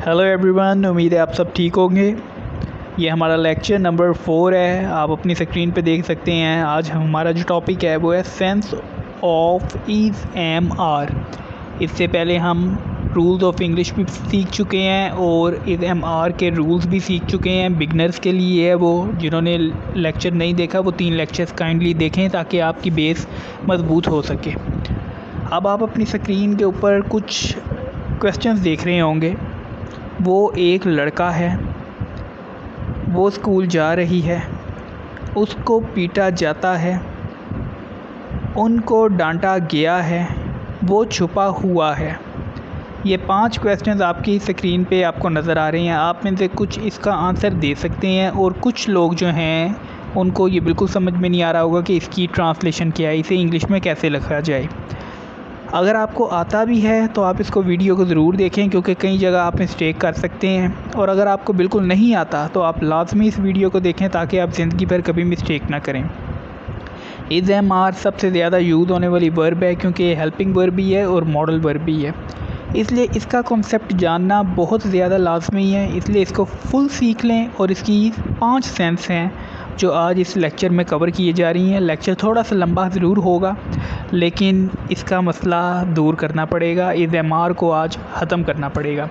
Hello everyone, उम्मीद है आप सब ठीक होंगे। ये हमारा लेक्चर नंबर 4 है। आप अपनी स्क्रीन पे देख सकते हैं। आज हमारा जो टॉपिक है वो है sense of is am are. इससे पहले हम रूल्स ऑफ इंग्लिश भी सीख चुके हैं और इज़ एम आर के रूल्स भी सीख चुके हैं। बिगनर्स के लिए है वो, जिन्होंने लेक्चर नहीं देखा वो 3 लेक्चर्स काइंडली देखें ताकि आपकी बेस मज़बूत हो सके। अब आप अपनी स्क्रीन के ऊपर कुछ क्वेश्चंस देख रहे होंगे। वो एक लड़का है, वो स्कूल जा रही है, उसको पीटा जाता है, उनको डांटा गया है, वो छुपा हुआ है। ये 5 क्वेश्चंस आपकी स्क्रीन पे आपको नज़र आ रहे हैं। आप में से कुछ इसका आंसर दे सकते हैं और कुछ लोग जो हैं उनको ये बिल्कुल समझ में नहीं आ रहा होगा कि इसकी ट्रांसलेशन क्या है, इसे इंग्लिश में कैसे लिखा जाए। अगर आपको आता भी है तो आप इसको वीडियो को ज़रूर देखें, क्योंकि कई जगह आप मिस्टेक कर सकते हैं। और अगर आपको बिल्कुल नहीं आता तो आप लाजमी इस वीडियो को देखें ताकि आप ज़िंदगी भर कभी मिस्टेक ना करें। इज़ एम आर सबसे ज़्यादा यूज़ होने वाली वर्ब है, क्योंकि ये हेल्पिंग वर्ब भी है और मॉडल वर्ब भी है। इसलिए इसका कॉन्सेप्ट जानना बहुत ज़्यादा लाजमी है। इसलिए इसको फुल सीख लें। और इसकी 5 सेंस हैं जो आज इस लेक्चर में कवर किए जा रही हैं। लेक्चर थोड़ा सा लंबा ज़रूर होगा, लेकिन इसका मसला दूर करना पड़ेगा। इज़ एम आर को आज ख़त्म करना पड़ेगा।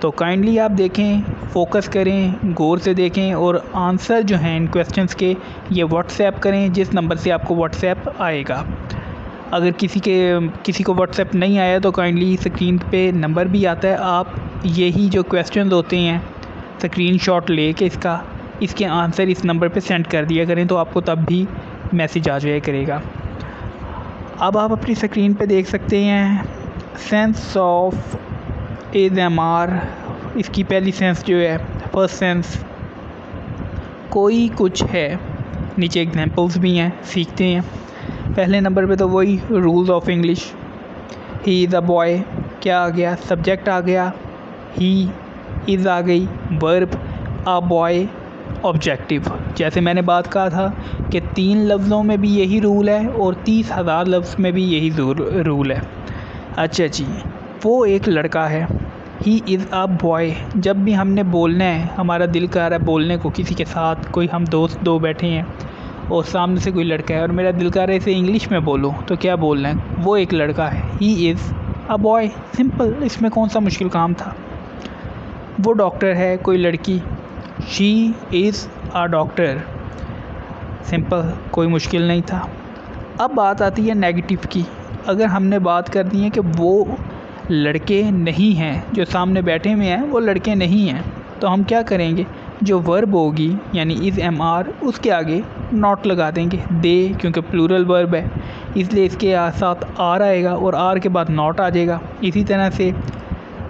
तो काइंडली आप देखें, फोकस करें, गौर से देखें और आंसर जो हैं इन क्वेश्चंस के ये व्हाट्सएप करें जिस नंबर से आपको व्हाट्सएप आएगा। अगर किसी को व्हाट्सएप नहीं आया तो काइंडली स्क्रीन पे नंबर भी आता है, आप यही जो क्वेश्चंस होते हैं स्क्रीनशॉट लेके इसके आंसर इस नंबर पे सेंड कर दिया करें, तो आपको तब भी मैसेज आ जाया करेगा। अब आप अपनी स्क्रीन पे देख सकते हैं sense of is am are. इसकी पहली सेंस जो है, फर्स्ट सेंस, कोई कुछ है। नीचे एग्जांपल्स भी हैं, सीखते हैं। पहले नंबर पे तो वही rules of English. He is a boy, क्या आ गया? सब्जेक्ट आ गया, ही इज़ आ गई, वर्ब, अ बॉय, ऑब्जेक्टिव। जैसे मैंने बात कहा था कि 3 लफ्ज़ों में भी यही रूल है और 30,000 लफ्ज़ में भी यही रूल है। अच्छा जी, वो एक लड़का है। He is a boy. जब भी हमने बोलना है, हमारा दिल कर रहा है बोलने को किसी के साथ, कोई हम दोस्त 2 बैठे हैं और सामने से कोई लड़का है और मेरा दिल कर रहा है इसे इंग्लिश में बोलो, तो क्या बोलना है? वो एक लड़का है, he is a boy. Simple, इसमें कौन सा मुश्किल काम था। वो डॉक्टर है, कोई लड़की, she is a doctor. Simple, कोई मुश्किल नहीं था। अब बात आती है नेगेटिव की। अगर हमने बात कर दी है कि वो लड़के नहीं हैं, जो सामने बैठे हुए हैं वो लड़के नहीं हैं, तो हम क्या करेंगे? जो वर्ब होगी यानी इज़ एम आर, उसके आगे नॉट लगा देंगे। दे, क्योंकि प्लूरल वर्ब है इसलिए इसके साथ आर आएगा और आर के बाद नॉट आ जाएगा। इसी तरह से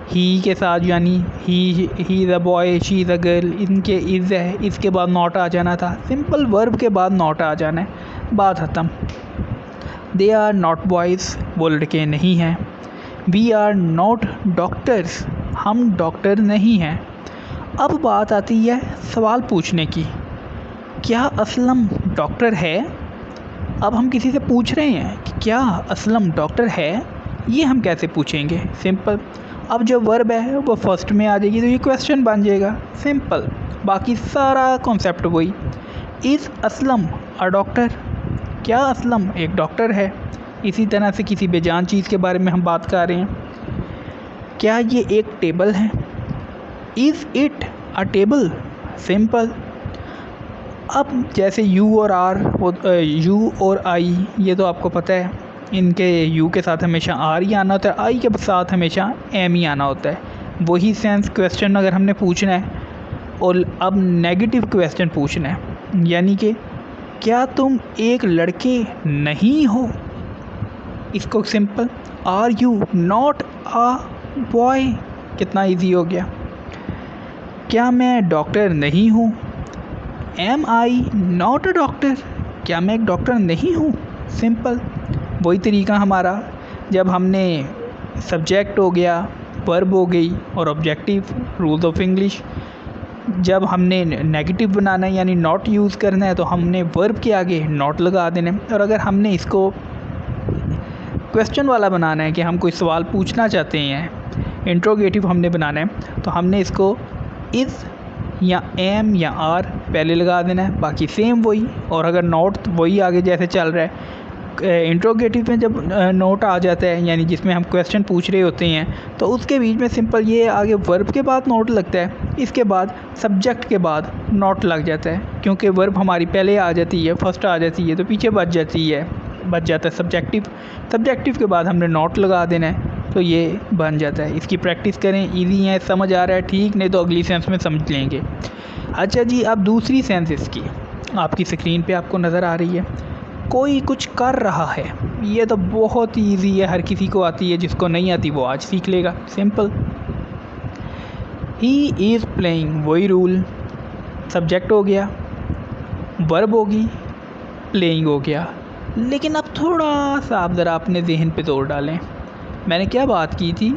ही के साथ यानी he is a boy, she is a girl, इनके इज़ है, इसके बाद नॉट आ जाना था। सिंपल, वर्ब के बाद नॉट आ जाना है, बात ख़त्म। दे आर नॉट बॉयज़, वो लड़के नहीं हैं। वी आर नॉट डॉक्टर्स, हम डॉक्टर नहीं हैं। अब बात आती है सवाल पूछने की, क्या असलम डॉक्टर है? अब हम किसी से पूछ रहे हैं कि क्या असलम डॉक्टर है, ये हम कैसे पूछेंगे? सिंपल, अब जो वर्ब है वो फर्स्ट में आ जाएगी तो ये क्वेश्चन बन जाएगा। सिंपल, बाकी सारा कॉन्सेप्ट वही। इज़ असलम अ डॉक्टर, क्या असलम एक डॉक्टर है? इसी तरह से किसी बेजान चीज़ के बारे में हम बात कर रहे हैं, क्या ये एक टेबल है? Is it a table? Simple. अब जैसे यू और आर, वो यू और आई, ये तो आपको पता है, इनके यू के साथ हमेशा आर ही आना होता है, आई के साथ हमेशा एम ही आना होता है। वही सेंस क्वेश्चन अगर हमने पूछना है और अब नेगेटिव क्वेश्चन पूछना है, यानी कि क्या तुम एक लड़के नहीं हो? इसको simple, are you not a boy? कितना इजी हो गया। क्या मैं डॉक्टर नहीं हूँ? Am I not a doctor? क्या मैं एक डॉक्टर नहीं हूँ? सिंपल, वही तरीका हमारा। जब हमने सब्जेक्ट हो गया, वर्ब हो गई और ऑब्जेक्टिव, रूल्स ऑफ इंग्लिश। जब हमने नेगेटिव बनाना है यानी नॉट यूज़ करना है तो हमने वर्ब के आगे नॉट लगा देना है। और अगर हमने इसको क्वेश्चन वाला बनाना है कि हम कोई सवाल पूछना चाहते हैं इंट्रोगेटिव हमने बनाना है तो हमने इसको इज़ या एम या आर पहले लगा देना है, बाकी सेम वही। और अगर नॉट तो वही आगे जैसे चल रहा है। इंट्रोगेटिव में जब नोट आ जाता है यानी जिसमें हम क्वेश्चन पूछ रहे होते हैं तो उसके बीच में सिंपल ये आगे वर्ब के बाद नोट लगता है, इसके बाद सब्जेक्ट के बाद नोट लग जाता है, क्योंकि वर्ब हमारी पहले आ जाती है, फर्स्ट आ जाती है तो पीछे बच जाता है सब्जेक्टिव के बाद हमने नोट लगा देना है तो ये बन जाता है। इसकी प्रैक्टिस करें, इजी है, समझ आ रहा है ठीक, नहीं तो अगली सेंस में समझ लेंगे। अच्छा जी, अब दूसरी सेंस इसकी आपकी स्क्रीन पे आपको नज़र आ रही है। कोई कुछ कर रहा है, ये तो बहुत ही ईजी है, हर किसी को आती है, जिसको नहीं आती वो आज सीख लेगा। सिंपल, ही इज़ प्लेइंग, वही रूल, सब्जेक्ट हो गया, वर्ब होगी, प्लेइंग हो गया। लेकिन अब थोड़ा सा आप ज़रा अपने जहन पे जोर डालें। मैंने क्या बात की थी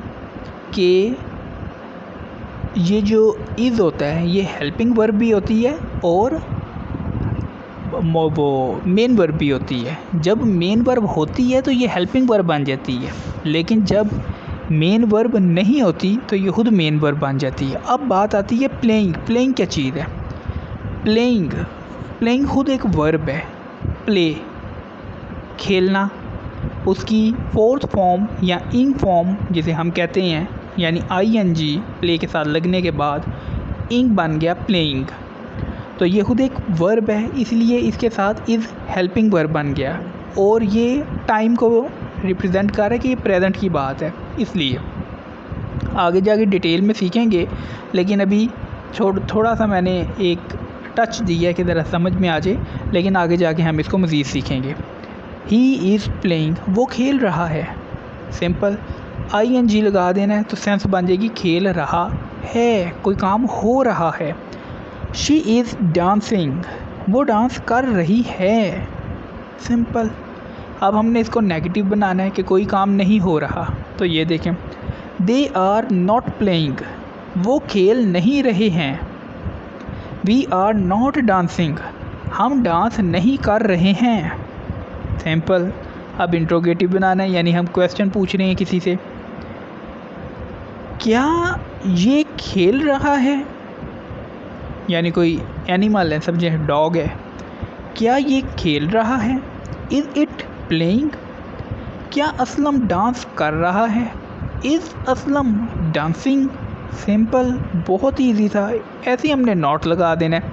कि ये जो इज़ होता है ये हेल्पिंग वर्ब भी होती है और वो मेन वर्ब भी होती है। जब मेन वर्ब होती है तो ये हेल्पिंग वर्ब बन जाती है, लेकिन जब मेन वर्ब नहीं होती तो ये खुद मेन वर्ब बन जाती है। अब बात आती है प्लेइंग। प्लेइंग क्या चीज़ है? प्लेइंग खुद एक वर्ब है, प्ले, खेलना। उसकी फोर्थ फॉर्म या इंग फॉर्म जिसे हम कहते हैं, यानी ING प्ले के साथ लगने के बाद इंग बन गया प्लेइंग। तो ये खुद एक वर्ब है, इसलिए इसके साथ इज़ हेल्पिंग वर्ब बन गया और ये टाइम को रिप्रेजेंट कर रहा है कि ये प्रेजेंट की बात है। इसलिए आगे जाके डिटेल में सीखेंगे, लेकिन अभी थोड़ा सा मैंने एक टच दिया है कि ज़रा समझ में आ जाए, लेकिन आगे जाके हम इसको मज़ीद सीखेंगे। ही इज़ प्लेइंग, वो खेल रहा है। सिंपल, ING लगा देना है तो सेंस बन जाएगी खेल रहा है, कोई काम हो रहा है। शी इज़ डांसिंग, वो डांस कर रही है। सिंपल। अब हमने इसको नेगेटिव बनाना है कि कोई काम नहीं हो रहा, तो ये देखें, दे आर नॉट प्लेइंग, वो खेल नहीं रहे हैं। वी आर नॉट डांसिंग, हम डांस नहीं कर रहे हैं। सिंपल। अब इंट्रोगेटिव बनाना है, यानी हम क्वेश्चन पूछ रहे हैं किसी से, क्या ये खेल रहा है, यानी कोई एनिमल है, समझे डॉग है, क्या ये खेल रहा है? इज़ इट प्लेइंग, क्या असलम डांस कर रहा है? Is Aslam dancing. सिंपल, बहुत ईजी था। ऐसे ही हमने नॉट लगा देना है।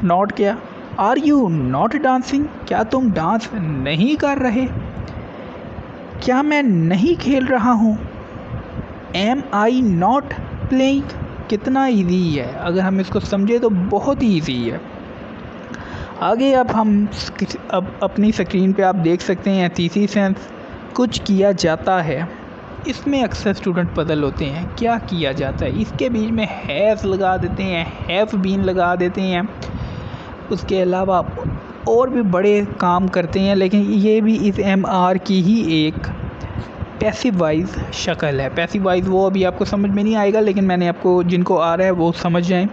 नॉट क्या? आर यू नॉट डांसिंग, क्या तुम डांस नहीं कर रहे? क्या मैं नहीं खेल रहा हूँ? Am I not playing. कितना ईजी है, अगर हम इसको समझे तो बहुत ही ईजी है। आगे अब हम अपनी स्क्रीन पे आप देख सकते हैं तीसरी सेंस, कुछ किया जाता है। इसमें अक्सर स्टूडेंट पजल होते हैं, क्या किया जाता है? इसके बीच में हैज़ लगा देते हैं, हैव बीन लगा देते हैं, उसके अलावा और भी बड़े काम करते हैं, लेकिन ये भी इस MR की ही एक पैसिव वाइज शक्ल है। पैसिव वाइज वो अभी आपको समझ में नहीं आएगा, लेकिन मैंने आपको, जिनको आ रहा है वो समझ जाएं,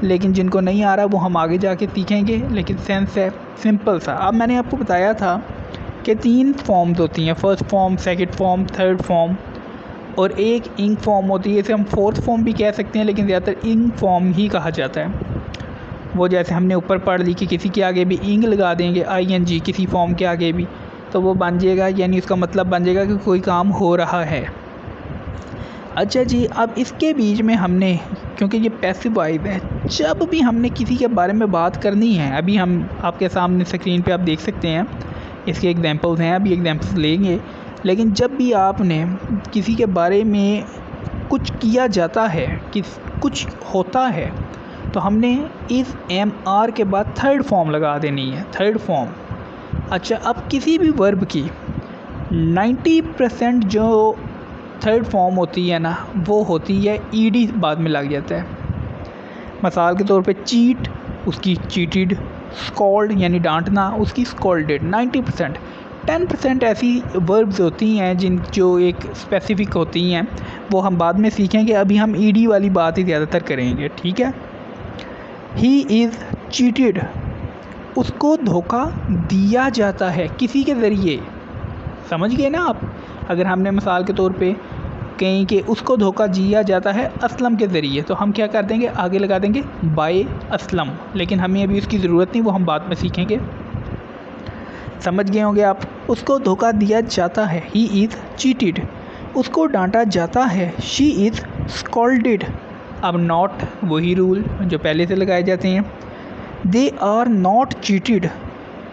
लेकिन जिनको नहीं आ रहा वो हम आगे जाके सीखेंगे। लेकिन सेंस है सिंपल सा। अब मैंने आपको बताया था कि 3 फॉर्म्स होती हैं, first form, second form, third form, और एक इंग फॉर्म होती है। इसे हम फोर्थ फॉर्म भी कह सकते हैं, लेकिन ज़्यादातर इंग फॉर्म ही कहा जाता है। वो जैसे हमने ऊपर पढ़ ली कि किसी के आगे भी इंग लगा देंगे, ING किसी फॉर्म के आगे भी, तो वो बन जाएगा, यानी उसका मतलब बन जाएगा कि कोई काम हो रहा है। अच्छा जी, अब इसके बीच में हमने, क्योंकि ये पैसिव वाइज है, जब भी हमने किसी के बारे में बात करनी है, अभी हम आपके सामने स्क्रीन पे आप देख सकते हैं इसके एग्जांपल्स हैं, अभी एग्जांपल्स लेंगे, लेकिन जब भी आपने किसी के बारे में कुछ किया जाता है, कुछ होता है, तो हमने इस MR के बाद थर्ड फॉर्म लगा देनी है, थर्ड फॉर्म। अच्छा, अब किसी भी वर्ब की 90% जो थर्ड फॉर्म होती है ना, वो होती है ED बाद में लग जाता है। मिसाल के तौर पे चीट, उसकी चीटिड, स्कॉल्ड यानी डांटना, उसकी स्कॉल्डेड। 90%। 10% ऐसी वर्ब्स होती हैं जो एक स्पेसिफिक होती हैं, वो हम बाद में सीखेंगे, अभी हम ED वाली बात ही ज़्यादातर करेंगे, ठीक है। ही इज़ चीटेड, उसको धोखा दिया जाता है किसी के ज़रिए। समझ गए ना आप? अगर हमने मिसाल के तौर पे कहें कि उसको धोखा दिया जाता है असलम के ज़रिए, तो हम क्या कर देंगे, आगे लगा देंगे बाय असलम, लेकिन हमें अभी उसकी ज़रूरत नहीं, वो हम बाद में सीखेंगे। समझ गए होंगे आप। उसको धोखा दिया जाता है, ही इज़ चीटेड। उसको डांटा जाता है, शी इज़ स्कॉल्डेड। अब नॉट वही रूल जो पहले से लगाए जाते हैं। दे आर नॉट चीटेड,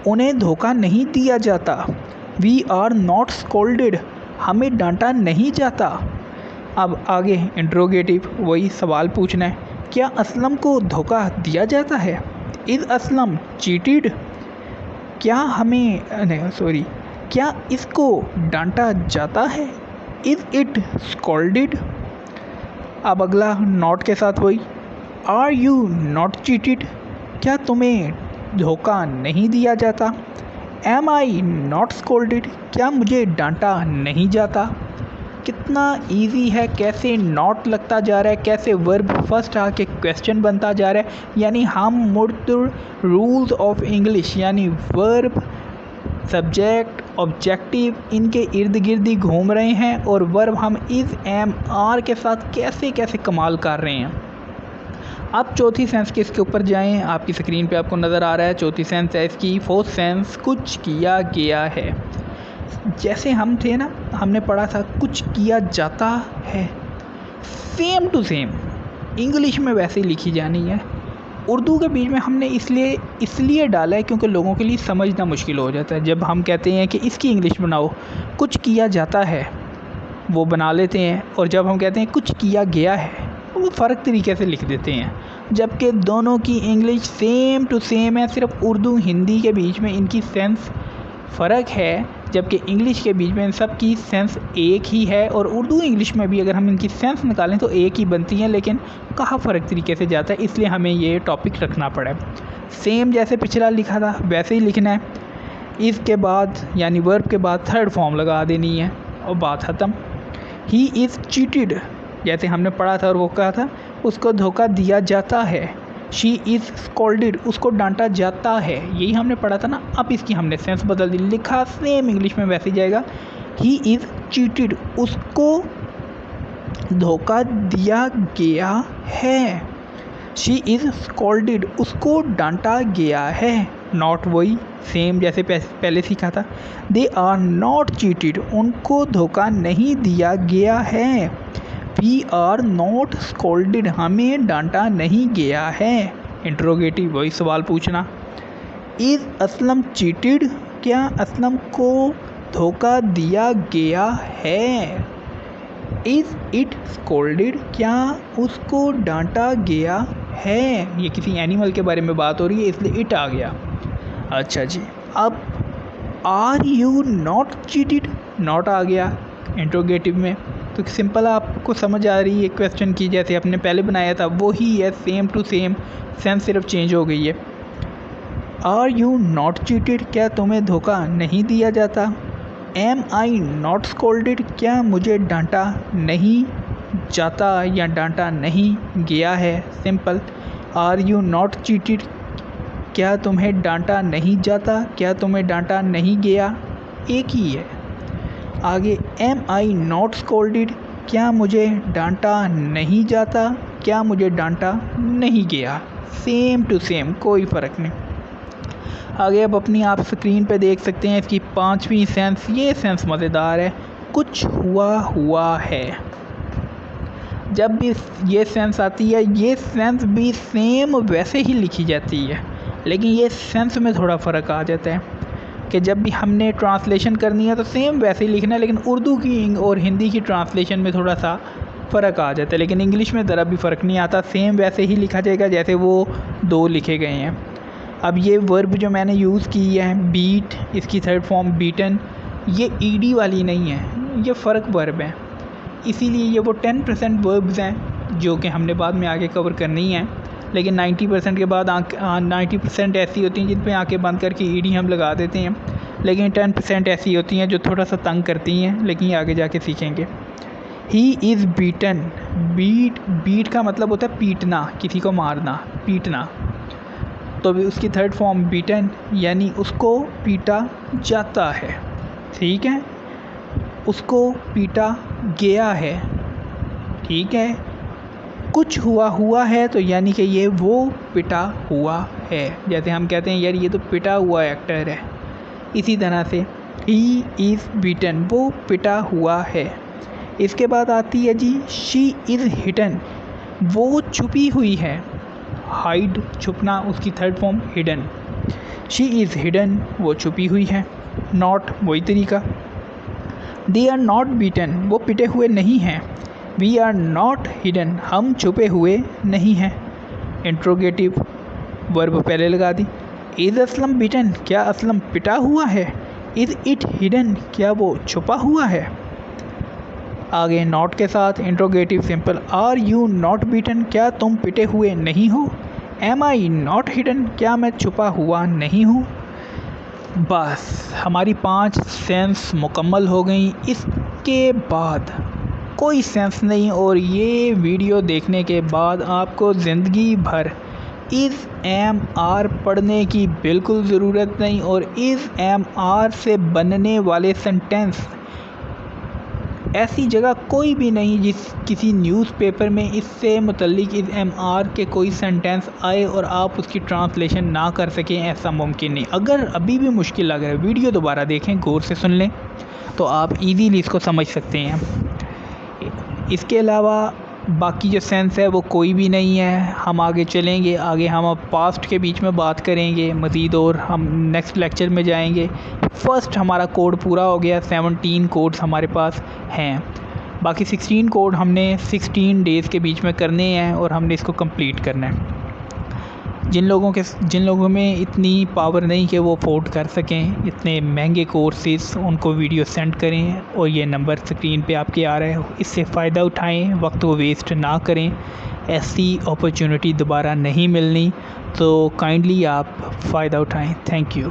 उन्हें धोखा नहीं दिया जाता। वी आर नॉट स्कॉल्डेड, हमें डांटा नहीं जाता। अब आगे इंट्रोगेटिव, वही सवाल पूछना है, क्या असलम को धोखा दिया जाता है? Is Aslam cheated? क्या क्या इसको डांटा जाता है? Is it scolded? अब अगला नॉट के साथ वही, आर यू नॉट चीटेड? क्या तुम्हें धोखा नहीं दिया जाता? Am I not scolded? क्या मुझे डांटा नहीं जाता? कितना इजी है, कैसे नॉट लगता जा रहा है, कैसे वर्ब फर्स्ट आके क्वेश्चन बनता जा रहा है। यानी हम मुर्तुर रूल्स ऑफ इंग्लिश, यानी वर्ब, सब्जेक्ट, ऑब्जेक्टिव, इनके इर्द गिर्द ही घूम रहे हैं, और वर्ब हम इज़, एम, आर के साथ कैसे कैसे कमाल कर रहे हैं। अब चौथी सेंस के इसके ऊपर जाएं, आपकी स्क्रीन पे आपको नज़र आ रहा है चौथी सेंस है इसकी। फोर्थ सेंस, कुछ किया गया है। जैसे हम थे ना, हमने पढ़ा था कुछ किया जाता है, सेम टू सेम इंग्लिश में वैसे ही लिखी जानी है। उर्दू के बीच में हमने इसलिए डाला है क्योंकि लोगों के लिए समझना मुश्किल हो जाता है। जब हम कहते हैं कि इसकी इंग्लिश बनाओ, कुछ किया जाता है, वो बना लेते हैं, और जब हम कहते हैं कुछ किया गया है, वो फ़र्क तरीके से लिख देते हैं, जबकि दोनों की इंग्लिश सेम टू सेम है। सिर्फ उर्दू हिंदी के बीच में इनकी सेंस फ़र्क है, जबकि इंग्लिश के बीच में इन सब की सेंस एक ही है। और उर्दू इंग्लिश में भी अगर हम इनकी सेंस निकालें तो एक ही बनती हैं, लेकिन कहाँ फ़र्क तरीके से जाता है, इसलिए हमें ये टॉपिक रखना पड़ा है। सेम जैसे पिछला लिखा था वैसे ही लिखना है। इसके बाद यानी वर्ब के बाद थर्ड फॉर्म लगा देनी है और बात ख़त्म। ही इज़ चीटेड, जैसे हमने पढ़ा था और वो कहा था उसको धोखा दिया जाता है। शी इज़ स्कॉल्डेड, उसको डांटा जाता है, यही हमने पढ़ा था ना। अब इसकी हमने सेंस बदल दी, लिखा सेम इंग्लिश में वैसे जाएगा। ही इज़ चीटेड, उसको धोखा दिया गया है। शी इज़ स्कॉल्डेड, उसको डांटा गया है। नॉट वही सेम जैसे पहले सीखा था। दे आर नॉट चीटेड, उनको धोखा नहीं दिया गया है। वी आर नॉट स्कॉल्डेड, हमें डांटा नहीं गया है। इंट्रोगेटिव, वही सवाल पूछना। इज़ असलम चीटेड, क्या असलम को धोखा दिया गया है? इज़ इट स्कॉल्डेड, क्या उसको डांटा गया है? ये किसी एनिमल के बारे में बात हो रही है, इसलिए इट आ गया। अच्छा जी, अब are you not cheated, not आ गया इंट्रोगेटिव में। तो सिंपल आपको समझ आ रही है क्वेश्चन की, जैसे आपने पहले बनाया था वो ही है, सेम टू सेम, सेंस सिर्फ चेंज हो गई है। आर यू नॉट चीटेड, क्या तुम्हें धोखा नहीं दिया जाता? एम आई नॉट स्कॉल्डेड, क्या मुझे डांटा नहीं जाता या डांटा नहीं गया है? Simple. Are you not cheated, क्या तुम्हें डांटा नहीं जाता, क्या तुम्हें डांटा नहीं गया, एक ही है। आगे एम आई नॉट स्कॉल्डेड, क्या मुझे डांटा नहीं जाता, क्या मुझे डांटा नहीं गया, सेम टू सेम, कोई फ़र्क नहीं। आगे अब अपनी आप स्क्रीन पे देख सकते हैं इसकी पांचवी सेंस। ये सेंस मज़ेदार है, कुछ हुआ है। जब भी ये सेंस आती है, ये सेंस भी सेम वैसे ही लिखी जाती है, लेकिन ये सेंस में थोड़ा फ़र्क आ जाता है कि जब भी हमने ट्रांसलेशन करनी है तो सेम वैसे ही लिखना है, लेकिन उर्दू की और हिंदी की ट्रांसलेशन में थोड़ा सा फ़र्क आ जाता है। लेकिन इंग्लिश में ज़रा भी फ़र्क नहीं आता, सेम वैसे ही लिखा जाएगा जैसे वो दो लिखे गए हैं। अब ये वर्ब जो मैंने यूज़ की है बीट, इसकी थर्ड फॉर्म बीटन, ये ईडी वाली नहीं है, ये फ़र्क वर्ब है। इसीलिए ये वो 10% वर्ब्स हैं जो कि हमने बाद में आगे कवर करनी है, लेकिन 90% के बाद 90% ऐसी होती हैं जिन पे आंखें बंद करके ईडी हम लगा देते हैं, लेकिन 10% ऐसी होती हैं जो थोड़ा सा तंग करती हैं, लेकिन ये आगे जाके सीखेंगे। ही इज़ बीटन, बीट का मतलब होता है पीटना, किसी को मारना, पीटना। तो भी उसकी थर्ड फॉर्म बीटन, यानी उसको पीटा जाता है। ठीक है, उसको पीटा गया है, ठीक है। कुछ हुआ है तो यानी कि ये वो पिटा हुआ है। जैसे हम कहते हैं यार ये तो पिटा हुआ एक्टर है, इसी तरह से ही इज़ बीटन, वो पिटा हुआ है। इसके बाद आती है जी शी इज़ हिडन, वो छुपी हुई है। हाइड छुपना, उसकी third form hidden. She is hidden, वो छुपी हुई है। नॉट वही तरीका। दे आर नॉट बीटन, वो पिटे हुए नहीं हैं। वी आर नॉट हिडन, हम छुपे हुए नहीं हैं। इंट्रोगेटिव वर्ब पहले लगा दी। इज़ असलम बीटन, क्या असलम पिटा हुआ है। इज़ इट हिडन, क्या वो छुपा हुआ है। आगे नॉट के साथ interrogative simple. Are you not beaten, क्या तुम पिटे हुए नहीं हो। एम आई नॉट हिडन, क्या मैं छुपा हुआ नहीं हूँ। बस हमारी 5 सेंस मुकम्मल हो गई। इसके बाद कोई सेंस नहीं, और ये वीडियो देखने के बाद आपको ज़िंदगी भर इज़ एम आर पढ़ने की बिल्कुल ज़रूरत नहीं। और इज़ एम आर से बनने वाले सेंटेंस ऐसी जगह कोई भी नहीं जिस किसी न्यूज़पेपर में इससे मुतल्लिक इज़ एम आर के कोई सेंटेंस आए और आप उसकी ट्रांसलेशन ना कर सकें, ऐसा मुमकिन नहीं। अगर अभी भी मुश्किल लग रहा है, वीडियो दोबारा देखें, गौर से सुन लें, तो आप इजीली इसको समझ सकते हैं। इसके अलावा बाकी जो सेंस है वो कोई भी नहीं है। हम आगे चलेंगे, आगे हम अब पास्ट के बीच में बात करेंगे मज़ीद, और हम नेक्स्ट लेक्चर में जाएंगे। फ़र्स्ट हमारा कोड पूरा हो गया, 17 कोड्स हमारे पास हैं। बाकी 16 कोड हमने 16 डेज़ के बीच में करने हैं और हमने इसको कंप्लीट करना है। जिन लोगों में इतनी पावर नहीं कि वो अफोर्ड कर सकें इतने महंगे कोर्सेज़, उनको वीडियो सेंड करें और ये नंबर स्क्रीन पे आपके आ रहा है, इससे फ़ायदा उठाएं, वक्त को वेस्ट ना करें। ऐसी अपॉर्चुनिटी दोबारा नहीं मिलनी, तो काइंडली आप फ़ायदा उठाएं। Thank you.